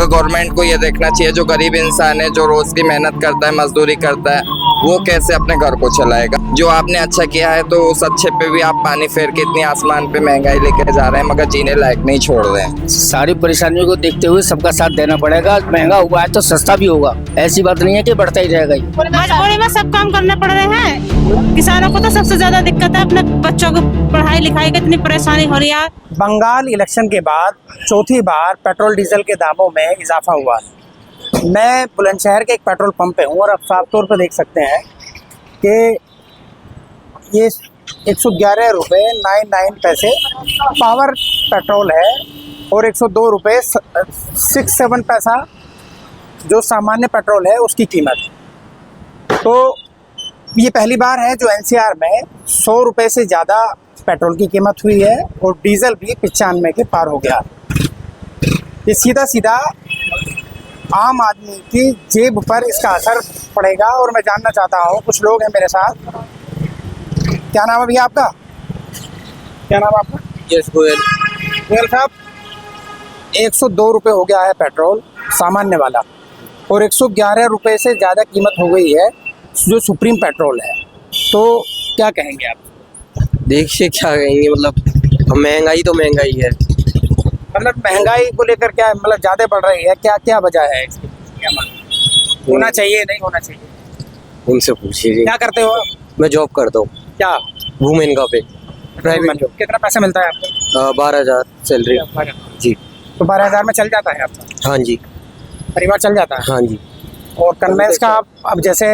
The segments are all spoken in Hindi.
गवर्नमेंट को ये देखना चाहिए, जो गरीब इंसान है, जो रोज की मेहनत करता है, मजदूरी करता है, वो कैसे अपने घर को चलाएगा। जो आपने अच्छा किया है तो उस अच्छे पे भी आप पानी फेर के इतनी आसमान पे महंगाई लेके जा रहे हैं, मगर जीने लायक नहीं छोड़ रहे हैं। सारी परेशानियों को देखते हुए सबका साथ देना पड़ेगा। महंगा हुआ है तो सस्ता भी होगा, ऐसी बात नहीं है कि बढ़ता ही रहेगा। मजबूरी में सब काम करने पड़ रहे हैं। किसानों को तो सबसे ज्यादा दिक्कत है, अपने बच्चों को पढ़ाई लिखाई की इतनी परेशानी हो रही है। बंगाल इलेक्शन के बाद चौथी बार पेट्रोल डीजल के दामों में इजाफा हुआ है। मैं बुलंदशहर के एक पेट्रोल पंप पे हूँ और आप साफ तौर पर देख सकते हैं कि ये 111 रुपये 99 पैसे पावर पेट्रोल है और 102 रुपये 67 पैसा जो सामान्य पेट्रोल है उसकी कीमत। तो ये पहली बार है जो एनसीआर में 100 रुपये से ज़्यादा पेट्रोल की कीमत हुई है और डीजल भी 95 के पार हो गया। ये सीधा सीधा आम आदमी की जेब पर इसका असर पड़ेगा। और मैं जानना चाहता हूँ, कुछ लोग हैं मेरे साथ। क्या नाम है भैया आपका? क्या नाम है आपका? यस गोयल। गोयल साहब, 102 रुपये हो गया है पेट्रोल सामान्य वाला और 111 रुपये से ज़्यादा कीमत हो गई है जो सुप्रीम पेट्रोल है। तो क्या कहेंगे आप? देखिए क्या कहेंगे, मतलब महंगाई तो महंगाई है। मतलब महंगाई को लेकर क्या मतलब ज़्यादा बढ़ रही है, क्या क्या वजह है इसकी? क्या मानते? होना चाहिए नहीं होना चाहिए? उनसे पूछिए। क्या करते हो आप? मैं जॉब करता हूँ क्या वुमेन का पे, प्राइवेट। कितना पैसा मिलता है आपको? 12,000 सैलरी जी। तो 12,000 में चल जाता है आपका? हाँ जी। परिवार चल जाता है? हाँ जी। और कन्वेंस का अब जैसे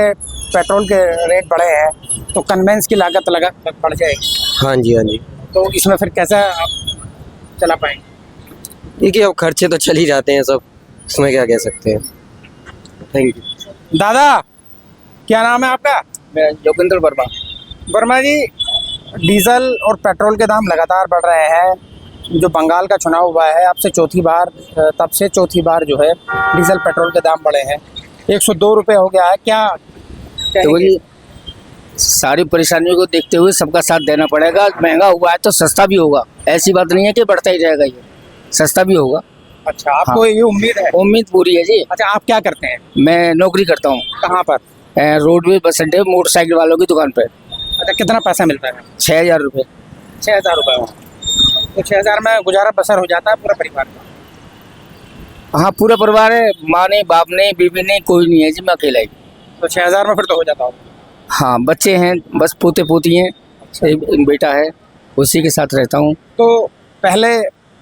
पेट्रोल के रेट बढ़े हैं तो कन्वेंस की लागत बढ़ जाएगी। हाँ जी। हाँ जी। तो इसमें फिर कैसे आप चला पाएंगे? देखिए अब खर्चे तो चल ही जाते हैं सब, इसमें क्या कह सकते हैं। Thank you. दादा, क्या नाम है आपका? मैं योगेंद्र वर्मा। वर्मा जी, डीजल और पेट्रोल के दाम लगातार बढ़ रहे हैं। जो बंगाल का चुनाव हुआ है अब से तब से चौथी बार जो है डीजल पेट्रोल के दाम बढ़े हैं। 102 रुपये हो गया है। क्या तो ये सारी परेशानियों को देखते हुए सबका साथ देना पड़ेगा। महंगा हुआ है तो सस्ता भी होगा, ऐसी बात नहीं है कि बढ़ता ही रहेगा, ये सस्ता भी होगा। अच्छा, आपको हाँ। ये उम्मीद है? उम्मीद पूरी है जी। अच्छा, आप क्या करते हैं? मैं नौकरी करता हूँ। कहाँ पर? रोडवे बस अड्डे मोटरसाइकिल वालों की दुकान पे। अच्छा, कितना पैसा मिलता है? 6,000 रुपये। 6,000 रुपये। तो 6,000 में गुजारा बसर हो जाता है पूरा परिवार का? हाँ, पूरा परिवार है। माँ नहीं, बाप नहीं, बीवी नहीं, कोई नहीं है जी, मैं अकेला ही। तो 6,000 में फिर तो हो जाता होगा। हाँ, बच्चे हैं, बस पोते पोती हैं, एक बेटा है, उसी के साथ रहता हूँ। तो पहले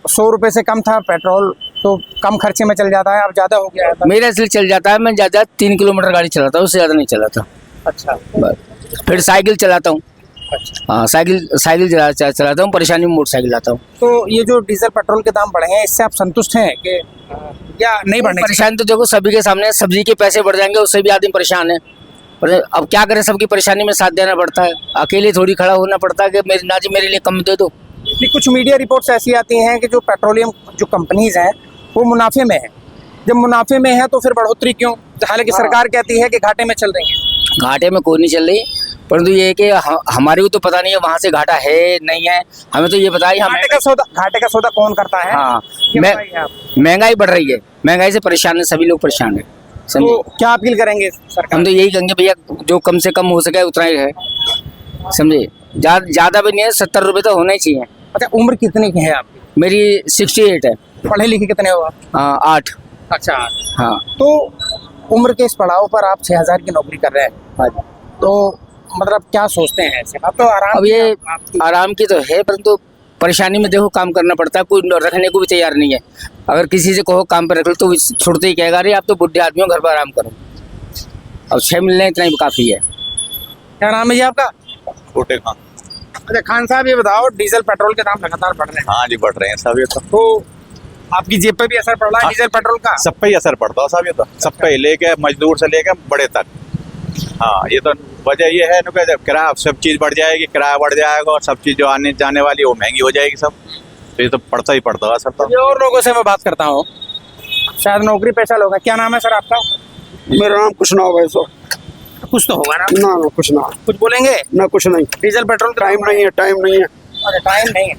100 रुपये से कम था पेट्रोल, तो कम खर्चे में चल जाता है, अब ज़्यादा हो गया है। मेरा इसलिए चल जाता है, मैं ज़्यादा 3 किलोमीटर गाड़ी चलाता हूँ, उससे ज़्यादा नहीं चलाता। अच्छा। बस। फिर साइकिल चलाता हूँ। अच्छा। हाँ, साइकिल चलाता हूँ, परेशानी में मोटरसाइकिल लाता हूँ। तो ये जो डीजल पेट्रोल के दाम बढ़े हैं, इससे आप संतुष्ट हैं कि या नहीं बढ़ने? परेशानी तो देखो सभी के सामने, सब्जी के पैसे बढ़ जाएंगे उससे भी आदमी परेशान है। पर अब क्या करें, सबकी परेशानी में साथ देना पड़ता है, अकेले थोड़ी खड़ा होना पड़ता है कि मेरे लिए कम दे दो। कुछ मीडिया रिपोर्ट्स ऐसी आती हैं कि जो पेट्रोलियम जो कंपनीज हैं वो मुनाफे में है। जब मुनाफे में है तो फिर बढ़ोतरी क्यों? हालांकि सरकार कहती है कि घाटे में चल रही है। घाटे में कोई नहीं चल रही, परंतु ये है कि हमारे को तो पता नहीं है वहाँ से घाटा है नहीं है, हमें तो ये पता है। घाटे का सौदा कौन करता है? हाँ, ये बताइए आप। महंगाई बढ़ रही है, महंगाई से परेशान है, सभी लोग परेशान है। तो क्या अपील करेंगे सरकार? हम तो यही कहेंगे भैया, जो कम से कम हो सके उतना ही है, समझे। ज़्यादा भी नहीं है, 70 रुपये तो होना ही चाहिए। अच्छा, उम्र कितनी की है आपकी? मेरी 68 है। पढ़े लिखे कितने हो आप? 8। अच्छा। हाँ। तो उम्र के इस पड़ाव पर आप 6,000 की नौकरी कर रहे हैं। हाँ। तो मतलब क्या सोचते हैं ऐसे? आप तो आराम अब ये आराम की तो है, परंतु परेशानी में देखो काम करना पड़ता है, कोई रखने को भी तैयार नहीं है। अगर किसी से कहो काम पर रख लो तो छोड़ते ही कहेगा, अरे आप तो बुढ़े आदमी हो, घर पर आराम करो। अब 6 मिलने इतना ही काफ़ी है। क्या नाम है जी आपका? छोटे खान। अच्छा खान साहब, ये बताओ, डीजल पेट्रोल के दाम लगातार बढ़ रहे हैं। हाँ जी, बढ़ रहे हैं सब। ये तो आपकी जेब पे भी असर पड़ रहा है डीजल पेट्रोल का? सब पे ही असर पड़ता है साहब। ये तो सब पे, लेके मजदूर से लेके बड़े तक। हाँ, ये तो वजह ये है ना कि जब किराया सब चीज़ बढ़ जाएगी, किराया बढ़ जाएगा और सब चीज़ जो आने जाने वाली वो महंगी हो जाएगी सब। तो ये तो पड़ता ही पड़ता है सर। तो और लोगों से मैं बात करता हूँ, शायद नौकरी पेशा लोग हैं। क्या नाम है सर आपका? मेरा नाम कुछ ना होगा सो। कुछ तो होगा ना? ना कुछ ना, कुछ बोलेंगे? ना कुछ नहीं। डीजल पेट्रोल टाइम नहीं है। अरे टाइम नहीं है।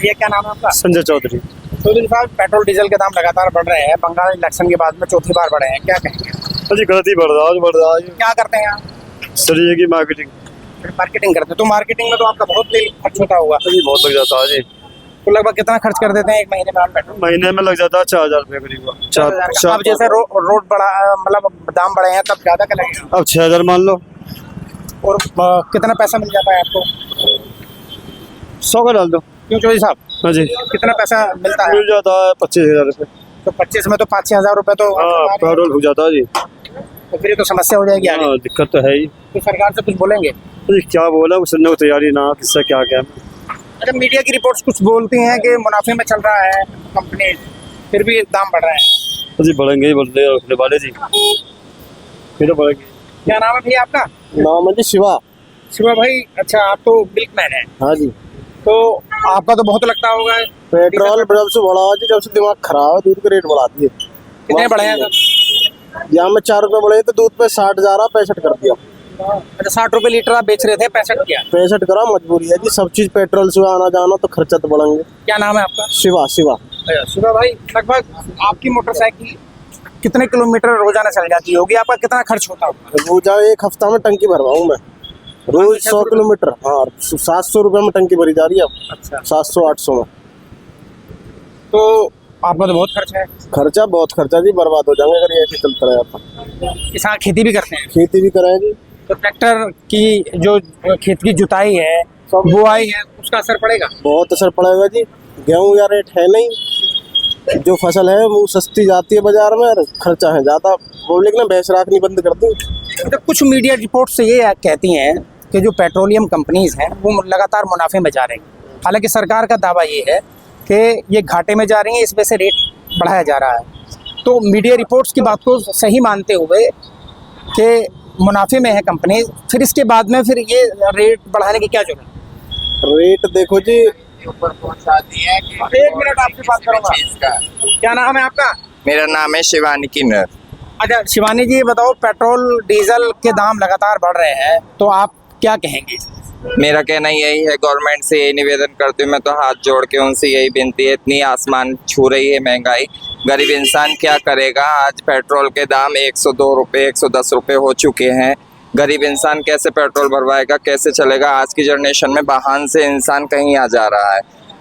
ये क्या नाम है आपका? संजय चौधरी। चौधरी साहब, पेट्रोल डीजल के दाम लगातार बढ़ रहे हैं, बंगाल इलेक्शन के बाद में चौथी बार बढ़े हैं, क्या कहेंगे? जी गलती बढ़ रहा है क्या करते हैं आप? शरीर की मार्केटिंग मार्केटिंग करते हैं, तो मार्केटिंग में तो आपका बहुत तेल खर्च होता होगा, जी बहुत लग जाता है जी। तो लगभग कितना खर्च कर देते हैं एक महीने में आप पेट्रोल? महीने में लग जाता है 4000 रुपये करीब। अब जैसे रोड बढ़ा, मतलब दाम बढ़े हैं, तब ज्यादा का लगेगा। अब 6000 मान लो। और कितना पैसा मिल जाता है आपको? 100 का डाल दो। क्यों चौधरी साहब, हाँ जी कितना पैसा मिलता है? मिल जाता है 25000 रुपये। तो 25 में तो 5-6 हजार रुपए तो हाँ पेट्रोल हो जाता है जी। तो फिर ये तो समस्या हो जाएगी आगे। हाँ दिक्कत तो है ही। तो सरकार से कुछ बोलेंगे? जी क्या बोला, सुनने को तैयारी ना, किससे क्या क्या। अच्छा, मीडिया की रिपोर्ट्स कुछ बोलती हैं कि मुनाफे में चल रहा है कंपनी, फिर भी दाम बढ़ रहे हैं। जी बढ़ेंगे ही, बोलने वाले जी, फिर तो बढ़ेंगे। क्या नाम है भैया आपका? नाम है जी शिवा। शिवा भाई, अच्छा आप तो मिल्कमैन है, हाँ जी। तो आपका तो बहुत लगता होगा। पेट्रोल जब से बढ़ा जी, जब से दिमाग खराब है, दूध के रेट बढ़ा दिए। कितने बढ़े हैं सर? यहाँ में 4 रुपए बढ़े तो दूध पे 60 जा रहा, 65 कर दिया। अच्छा, 60 रुपए लीटर आप बेच रहे थे, 65 किया। 65 करा, मजबूरी है जी, सब चीज पेट्रोल से आना जाना तो खर्चा तो बढ़ेंगे। क्या नाम है आपका? शिवा शिवा। शिवा भाई, लगभग आपकी मोटरसाइकिल कितने किलोमीटर रोजाना चल जाती होगी? आपका कितना खर्च होता होगा? रोजा एक हफ्ता में टंकी भरवाऊँ मैं, रोज 100 किलोमीटर। हाँ 700 रुपये में टंकी भरी जा रही है अब। अच्छा, 700-800 में। तो आपका तो बहुत खर्च है। खर्चा बहुत खर्चा जी, बर्बाद हो जाएंगे अगर ये ऐसे चलता रहा तो। किसान खेती भी करते हैं, खेती भी कराएगी तो ट्रैक्टर की जो खेत की जुताई है, बुआई है, उसका असर पड़ेगा? बहुत असर पड़ेगा जी। गेहूँ या रेट है नहीं, जो फसल है वो सस्ती जाती है बाजार में और खर्चा है ज़्यादा। पब्लिक ने भैंस रखनी बंद कर दी। तो कुछ मीडिया रिपोर्ट्स से ये कहती हैं कि जो पेट्रोलियम कंपनीज हैं वो लगातार मुनाफे में जा रही हैं, हालांकि सरकार का दावा ये है कि ये घाटे में जा रही हैं, इस वजह से रेट बढ़ाया जा रहा है। तो मीडिया रिपोर्ट्स की बात को सही मानते हुए कि मुनाफे में है कंपनी, फिर इसके बाद में फिर ये रेट बढ़ाने की क्या जरूरत है? रेट देखो जी, ऊपर पहुंचा दिया है कि 1 मिनट आपसे बात करूंगा। क्या नाम है आपका? मेरा नाम है शिवानी किन्नर। अच्छा शिवानी जी, बताओ, पेट्रोल डीजल के दाम लगातार बढ़ रहे हैं, तो आप क्या कहेंगे? मेरा कहना यही है, गवर्नमेंट से यही निवेदन करती हूँ मैं, तो हाथ जोड़ के उनसे यही विनती है, इतनी आसमान छू रही है महंगाई, गरीब इंसान क्या करेगा? आज पेट्रोल के दाम 102 रुपये 110 रुपये हो चुके हैं। गरीब इंसान कैसे पेट्रोल भरवाएगा, कैसे चलेगा? आज की जनरेशन में वाहन से इंसान कहीं आ जा रहा है।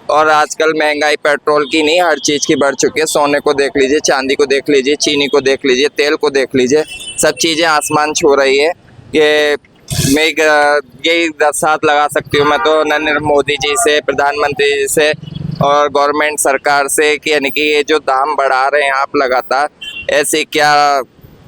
और आजकल महंगाई पेट्रोल की नहीं, हर चीज़ की बढ़ चुकी है। सोने को देख लीजिए, चांदी को देख लीजिए, चीनी को देख लीजिए, तेल को देख लीजिए, सब चीज़ें आसमान छू रही है। ये मैं यही 10 हाथ लगा सकती हूँ मैं तो नरेंद्र मोदी जी से, प्रधानमंत्री जी से और गवर्नमेंट सरकार से कि यानी कि ये जो दाम बढ़ा रहे हैं आप लगातार, ऐसे क्या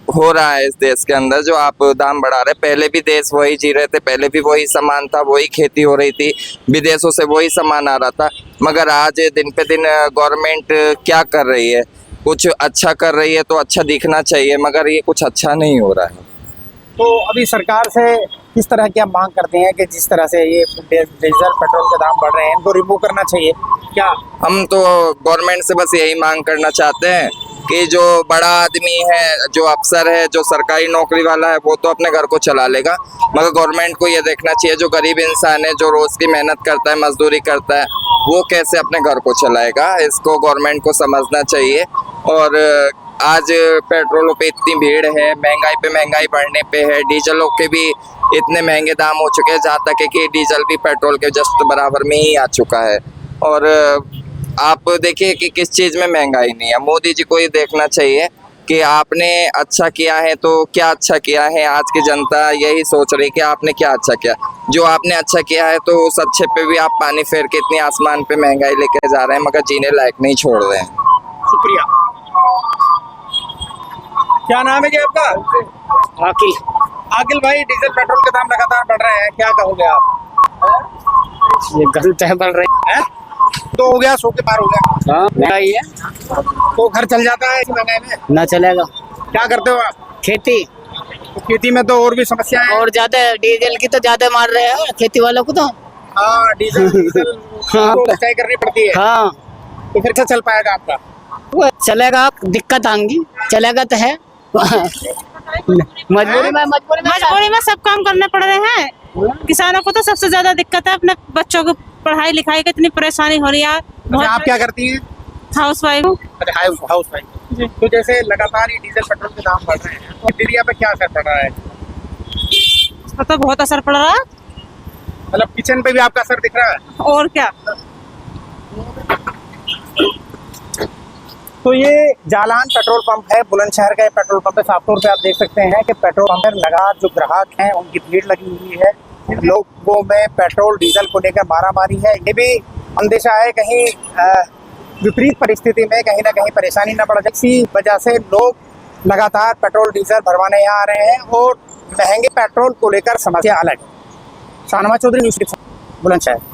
हो रहा है इस देश के अंदर जो आप दाम बढ़ा रहे हैं? पहले भी देश वही जी रहे थे, पहले भी वही सामान था, वही खेती हो रही थी, विदेशों से वही सामान आ रहा था, मगर आज दिन पे दिन गवर्नमेंट क्या कर रही है? कुछ अच्छा कर रही है तो अच्छा दिखना चाहिए, मगर ये कुछ अच्छा नहीं हो रहा है। तो अभी सरकार से किस तरह की आप मांग करते हैं कि जिस तरह से ये डीजल पेट्रोल के दाम बढ़ रहे हैं, इनको रिमूव करना चाहिए क्या? हम तो गवर्नमेंट से बस यही मांग करना चाहते हैं कि जो बड़ा आदमी है, जो अफसर है, जो सरकारी नौकरी वाला है, वो तो अपने घर को चला लेगा, मगर गवर्नमेंट को ये देखना चाहिए जो गरीब इंसान है, जो रोज़ की मेहनत करता है, मजदूरी करता है, वो कैसे अपने घर को चलाएगा? इसको गवर्नमेंट को समझना चाहिए। और आज पेट्रोलों पे इतनी भीड़ है, महंगाई पे महंगाई बढ़ने पे है, डीजलों के भी इतने महंगे दाम हो चुके हैं, जहाँ तक है कि डीजल भी पेट्रोल के जस्ट बराबर में ही आ चुका है। और आप देखिए कि किस चीज़ में महंगाई नहीं है। मोदी जी को ये देखना चाहिए कि आपने अच्छा किया है तो क्या अच्छा किया है। आज की जनता यही सोच रही है कि आपने क्या अच्छा किया। जो आपने अच्छा किया है तो उस अच्छे पे भी आप पानी फेर के इतनी आसमान पे महंगाई लेके जा रहे हैं, मगर जीने लायक नहीं छोड़ रहे हैं। शुक्रिया। क्या नाम है जी आपका? आकिल। आकिल भाई, डीजल पेट्रोल के दाम लगातार बढ़ रहे हैं, क्या कहोगे आप? ये गलत है, बढ़ रहे हैं? तो हो गया, 100 के पार हो गया। हाँ महंगाई है, तो घर चल जाता है इस महंगाई में? ना चलेगा। क्या करते हो आप? खेती। तो खेती में तो और भी समस्या है। और ज्यादा डीजल की तो ज्यादा मार रहे हैं खेती वालों को तो। हाँ, डीजल को सिंचाई करनी पड़ती है। हाँ, तो फिर क्या चल पाएगा आपका? वो चलेगा, दिक्कत आएंगी, चलेगा तो है। मजबूरी में सब काम करने पड़ रहे हैं। किसानों को तो सबसे ज्यादा दिक्कत है, अपने बच्चों को पढ़ाई लिखाई की इतनी परेशानी हो रही है। अच्छा, आप क्या करती हैं? हाउस वाइफ हूँ। अच्छा, हाउस वाइफ। जी। तो जैसे लगातार ये डीजल पेट्रोल के दाम बढ़ रहे हैं, तो दिनचर्या पे क्या असर पड़ रहा है? इस पर तो बहुत असर पड़ रहा है। मतलब किचन पे भी आपका असर दिख रहा है? और क्या। तो ये जालान पेट्रोल पंप है, बुलंदशहर का ये पेट्रोल पंप है। साफ तौर पे आप देख सकते हैं कि पेट्रोल पंप पर लगातार जो ग्राहक हैं उनकी भीड़ लगी हुई है। लोगों में पेट्रोल डीजल को लेकर मारामारी है। ये भी अंदेशा है कहीं विपरीत परिस्थिति में कहीं ना कहीं परेशानी न बढ़ जाए, इसी वजह से लोग लगातार पेट्रोल डीजल भरवाने यहाँ आ रहे हैं और महंगे पेट्रोल को लेकर समस्या अलग है। शाहनवाज चौधरी, न्यूज़ 6, बुलंदशहर।